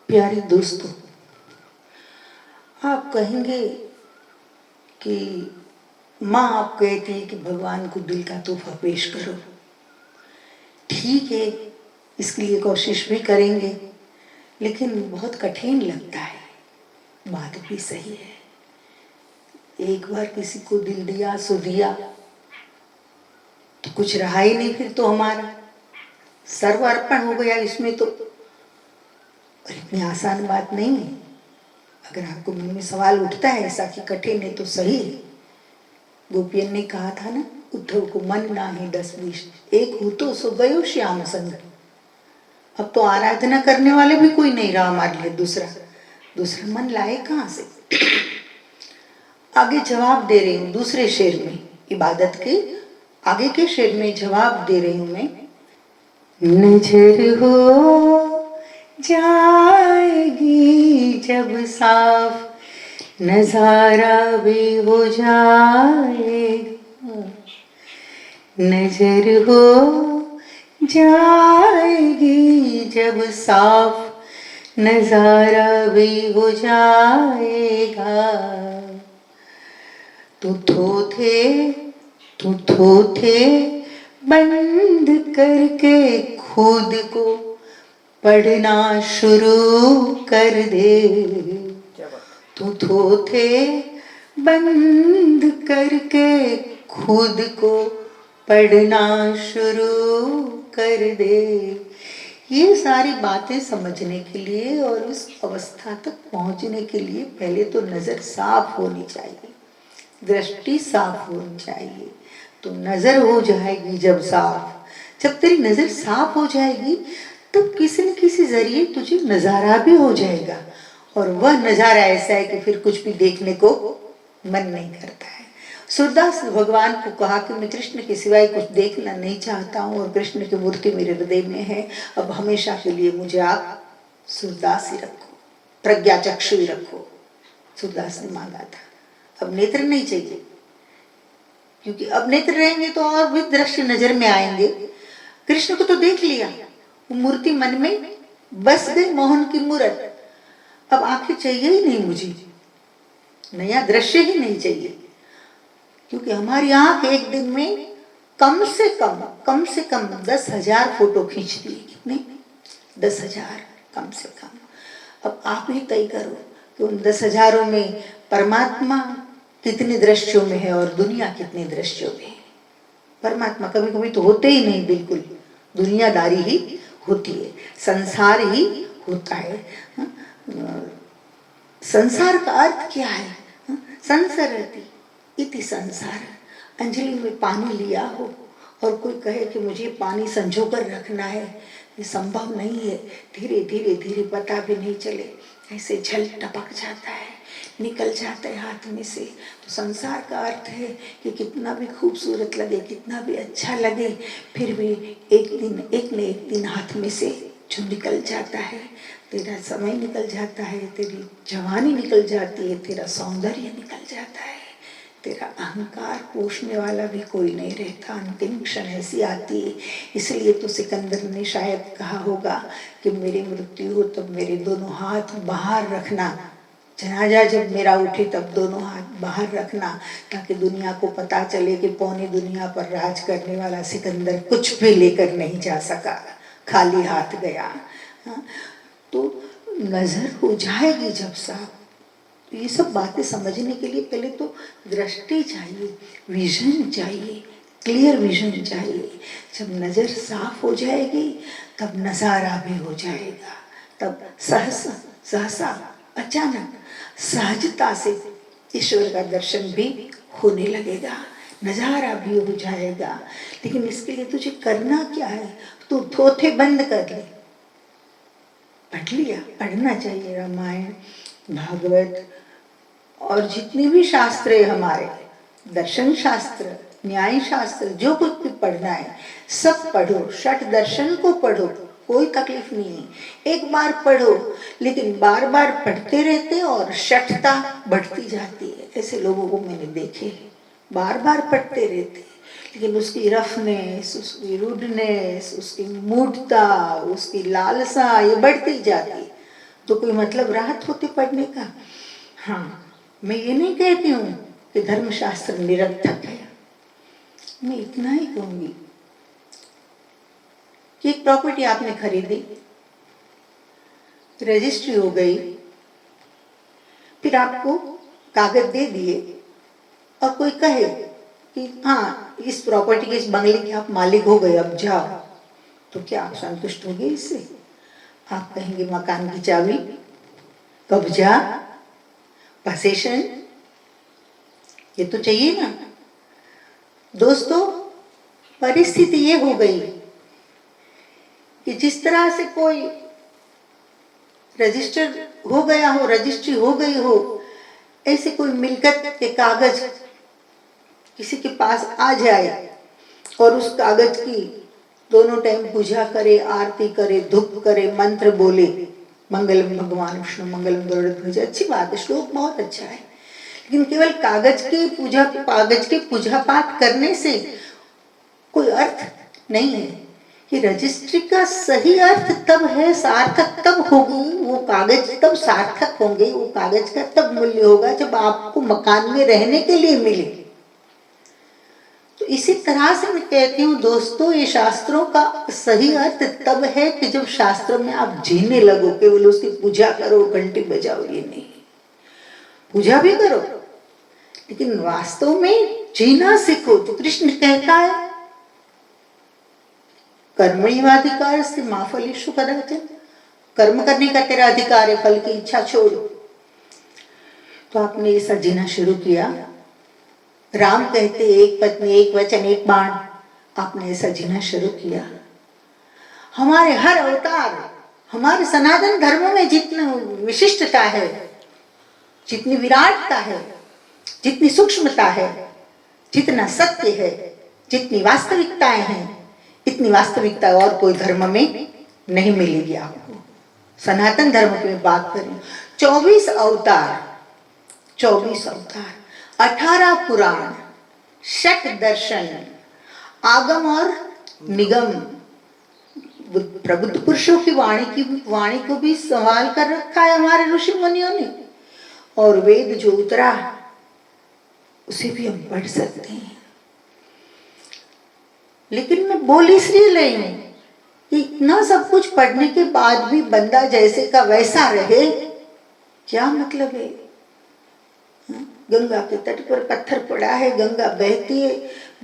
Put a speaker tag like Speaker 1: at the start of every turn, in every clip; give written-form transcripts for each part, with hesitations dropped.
Speaker 1: प्यारे दोस्तों, आप कहेंगे कि माँ आप कहती है कि भगवान को दिल का तोहफा पेश करो। ठीक है, इसके लिए कोशिश भी करेंगे, लेकिन बहुत कठिन लगता है। बात भी सही है। एक बार किसी को दिल दिया सो दिया, तो कुछ रहा ही नहीं, फिर तो हमारा सर्व अर्पण हो गया इसमें। तो और इतनी आसान बात नहीं है। अगर आपको मन में सवाल उठता है ऐसा कि कठिन है, तो सही है। गोपियन ने कहा था ना, उद्धव को मन ना ही 10-20, एक हो तो सो गयो श्याम संग। अब तो आराधना करने वाले भी कोई नहीं रहा हमारे लिए। दूसरा मन लाए कहाँ से? आगे जवाब दे रही हूँ दूसरे शेर में, इबादत के आगे के शेर में जवाब दे रही हूँ मैं। नजर हो जाएगी जब साफ, नजारा भी हो जाएगा। नजर हो जाएगी जब साफ, नजारा भी हो जाएगा। तू थोथे बंद करके खुद को पढ़ना शुरू कर दे। तू थोथे बंद करके खुद को पढ़ना शुरू कर दे। ये सारी बातें समझने के लिए और उस अवस्था तक पहुंचने के लिए पहले तो नजर साफ होनी चाहिए, दृष्टि साफ होनी चाहिए। तो नजर हो जाएगी जब साफ, जब तेरी नजर साफ हो जाएगी तब किसी न किसी जरिए तुझे नजारा भी हो जाएगा। और वह नजारा ऐसा है कि फिर कुछ भी देखने को मन नहीं करता है। सूरदास ने भगवान को कहा कि मैं कृष्ण के सिवाय कुछ देखना नहीं चाहता हूँ और कृष्ण की मूर्ति मेरे हृदय में है। अब हमेशा के लिए मुझे आप सूरदास ही रखो, प्रज्ञा चक्षु ही रखो। सूरदास ने मांगा था। अब नेत्र नहीं चाहिए, क्योंकि अब नेत्र रहेंगे तो और भी दृश्य नजर में आएंगे। कृष्ण को तो देख लिया, वो मूर्ति मन में बस गई, मोहन की मूर्त। अब आंखें चाहिए ही नहीं मुझे, नया दृश्य ही नहीं चाहिए। क्योंकि हमारी आंख एक दिन में कम से कम 10,000 फोटो खींचती है। कितने? 10,000 कम से कम। अब आप ही तय करो कि उन 10,000 में परमात्मा कितने दृश्यों में है और दुनिया कितने दृश्यों में है। परमात्मा कभी कभी तो होते ही नहीं, बिल्कुल दुनियादारी ही होती है, संसार ही होता है। संसार का अर्थ क्या है? संसरति इति संसार। अंजलि में पानी लिया हो और कोई कहे कि मुझे पानी संजो कर रखना है, ये संभव नहीं है। धीरे धीरे धीरे पता भी नहीं चले, ऐसे झल टपक जाता है, निकल जाता है हाथ में से। तो संसार का अर्थ है कि कितना भी खूबसूरत लगे, कितना भी अच्छा लगे, फिर भी एक न एक दिन हाथ में से जो निकल जाता है। तेरा समय निकल जाता है, तेरी जवानी निकल जाती है, तेरा सौंदर्य निकल जाता है, तेरा अहंकार पोषने वाला भी कोई नहीं रहता। अंतिम क्षण ऐसी आती है। इसलिए तो सिकंदर ने शायद कहा होगा कि मेरी मृत्यु हो तब मेरे दोनों हाथ बाहर रखना, जनाजा जब मेरा उठे तब दोनों हाथ बाहर रखना, ताकि दुनिया को पता चले कि पौनी दुनिया पर राज करने वाला सिकंदर कुछ भी लेकर नहीं जा सका, खाली हाथ गया। तो नजर हो जाएगी जब साफ। तो ये सब बातें समझने के लिए पहले तो दृष्टि चाहिए, विजन चाहिए, क्लियर विजन चाहिए। जब नजर साफ हो जाएगी तब नजारा भी हो जाएगा। तब सहसा अचानक सहजता से ईश्वर का दर्शन भी होने लगेगा, नजारा भी हो जाएगा। लेकिन इसके लिए तुझे करना क्या है? तू थोथे बंद कर ले। पढ़ लिया, पढ़ना चाहिए रामायण, भागवत और जितने भी शास्त्र है हमारे, दर्शन शास्त्र, न्याय शास्त्र, जो कुछ भी पढ़ना है सब पढ़ो। षट दर्शन को पढ़ो, कोई तकलीफ नहीं है। एक बार पढ़ो, लेकिन बार बार पढ़ते रहते और षटता बढ़ती जाती है। ऐसे लोगों को मैंने देखे, बार बार पढ़ते रहते, लेकिन उसकी रफनेस, उसकी रूडनेस, उसकी मूढ़ता, उसकी लालसा ये बढ़ती जाती। तो कोई मतलब राहत होती पढ़ने का? हाँ, मैं ये नहीं कहती हूँ कि धर्मशास्त्र निरर्थक है, मैं इतना ही कहूंगी कि एक प्रॉपर्टी आपने खरीदी, रजिस्ट्री हो गई, फिर आपको कागज दे दिए और कोई कहे कि हाँ इस प्रॉपर्टी के, इस बंगले के आप मालिक हो गए, अब जाओ, तो क्या आप संतुष्ट होंगे इससे? आप कहेंगे मकान की चाबी, कब्जा, पोसेशन, ये तो चाहिए ना। दोस्तों, परिस्थिति ये हो गई कि जिस तरह से कोई रजिस्टर हो गया हो, रजिस्ट्री हो गई हो, ऐसे कोई मिलकत के कागज किसी के पास आ जाए और उस कागज की दोनों टाइम पूजा करे, आरती करे, धूप करे, मंत्र बोले, मंगलम भगवान विष्णु मंगलम गरुड़ध्वज, अच्छी बात है, श्लोक बहुत अच्छा है, लेकिन केवल कागज की पूजा पाठ करने से कोई अर्थ नहीं है। कि रजिस्ट्री का सही अर्थ तब है, सार्थक तब होगी, वो कागज तब सार्थक होंगे, वो कागज का तब मूल्य होगा जब आपको मकान में रहने के लिए मिले। तो इसी तरह से मैं कहती हूँ दोस्तों, ये शास्त्रों का सही अर्थ तब है कि जब शास्त्र में आप जीने लगो, केवल उसकी पूजा करो, घंटी बजाओ, ये नहीं, पूजा भी करो लेकिन वास्तव में जीना सीखो। तो कृष्ण कहता है कर्मण्येवाधिकार से मा फलेषु कदाचन, कर्म करने का तेरा अधिकार है, फल की इच्छा छोड़। तो आपने ऐसा जीना शुरू किया, राम कहते एक पत्नी एक वचन एक बाण, आपने ऐसा जीना शुरू किया। हमारे हर अवतार, हमारे सनातन धर्म में जितनी विशिष्टता है, जितनी विराटता है, जितनी सूक्ष्मता है, जितना सत्य है, जितनी वास्तविकताएं हैं, इतनी वास्तविकता और कोई धर्म में नहीं मिलेगी आपको। सनातन धर्म की मैं बात करूं, 24 अवतार, 18 पुराण, 6 दर्शन, आगम और निगम, प्रबुद्ध पुरुषों की वाणी को भी संभाल कर रखा है हमारे ऋषि मुनियों ने, और वेद जो उतरा उसे भी हम पढ़ सकते हैं। लेकिन मैं बोल इसलिए रही हूं कि इतना सब कुछ पढ़ने के बाद भी बंदा जैसे का वैसा रहे, क्या मतलब है? गंगा के तट पर पत्थर पड़ा है, गंगा बहती है,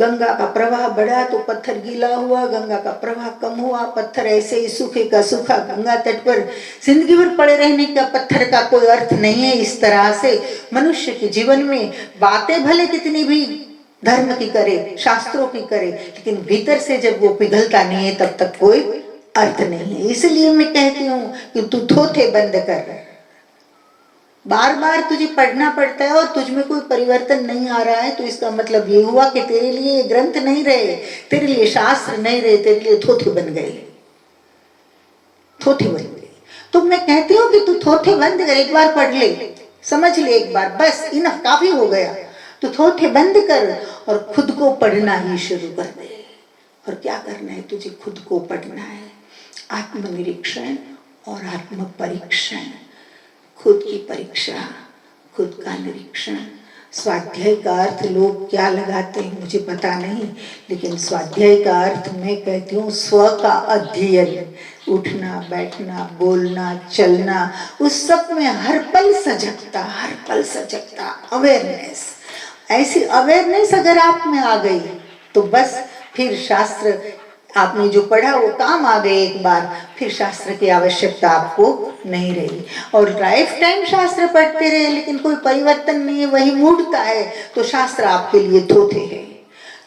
Speaker 1: गंगा का प्रवाह बढ़ा तो पत्थर गीला हुआ, गंगा का प्रवाह कम हुआ, पत्थर ऐसे ही सूखे का सूखा। गंगा तट पर जिंदगी भर पड़े रहने का पत्थर का कोई अर्थ नहीं है। इस तरह से मनुष्य के जीवन में बातें भले कितनी भी धर्म की करे, शास्त्रों की करे, लेकिन भीतर से जब वो पिघलता नहीं है तब तक कोई अर्थ नहीं है। इसलिए मैं कहती हूँ कि तू थोथे बंद कर, बार बार तुझे पढ़ना पड़ता है और तुझ में कोई परिवर्तन नहीं आ रहा है, तो इसका मतलब ये हुआ कि तेरे लिए ग्रंथ नहीं रहे, तेरे लिए शास्त्र नहीं रहे, तेरे लिए थोथे बन गए, थोथे बन गए। तो मैं कहती हूँ कि तू थोथे बंद कर, एक बार पढ़ ले, समझ ले एक बार, बस इनफ, काफी हो गया। तो थोथे बंद कर और खुद को पढ़ना ही शुरू कर दे। और क्या करना है तुझे? खुद को पढ़ना है, आत्मनिरीक्षण और आत्म परीक्षण, खुद की परीक्षा, खुद का निरीक्षण। स्वाध्याय का अर्थ लोग क्या लगाते हैं मुझे पता नहीं, लेकिन स्वाध्याय का अर्थ मैं कहती हूँ स्व का अध्ययन, उठना बैठना बोलना चलना, उस सब में हर पल सजगता, हर पल सजगता, अवेयरनेस। ऐसी अवेयरनेस अगर आप में आ गई तो बस फिर शास्त्र आपने जो पढ़ा वो काम आ गए एक बार, फिर शास्त्र की आवश्यकता आपको नहीं रही। और लाइफ टाइम शास्त्र पढ़ते रहे लेकिन कोई परिवर्तन नहीं है, वही मूढ़ता है, तो शास्त्र आपके लिए थोथे है।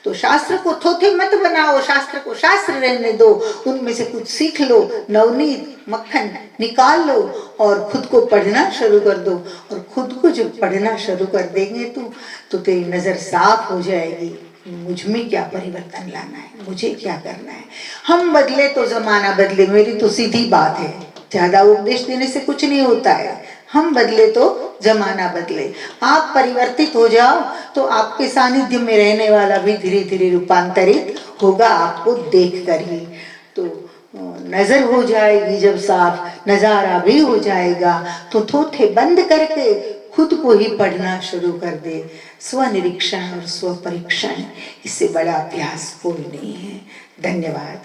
Speaker 1: तो शास्त्र को थोथे मत बनाओ, शास्त्र को शास्त्र रहने दो, उनमें से कुछ सीख लो, नवनीत मक्खन निकाल लो और खुद को पढ़ना शुरू कर दो। और खुद को जब पढ़ना शुरू कर देंगे तो तेरी नजर साफ हो जाएगी, मुझ में क्या परिवर्तन लाना है, मुझे क्या करना है। हम बदले तो जमाना बदले, मेरी तो सीधी बात है, ज्यादा उपदेश देने से कुछ नहीं होता है। हम बदले तो जमाना बदले। आप परिवर्तित हो जाओ तो आपके सानिध्य में रहने वाला भी धीरे धीरे रूपांतरित होगा, आपको देख कर ही। तो नजर हो जाएगी जब साफ, नजारा भी हो जाएगा, तो थोथे बंद करके खुद को ही पढ़ना शुरू कर दे। स्वनिरीक्षण और स्वपरीक्षण, इससे बड़ा अभ्यास कोई नहीं है। धन्यवाद।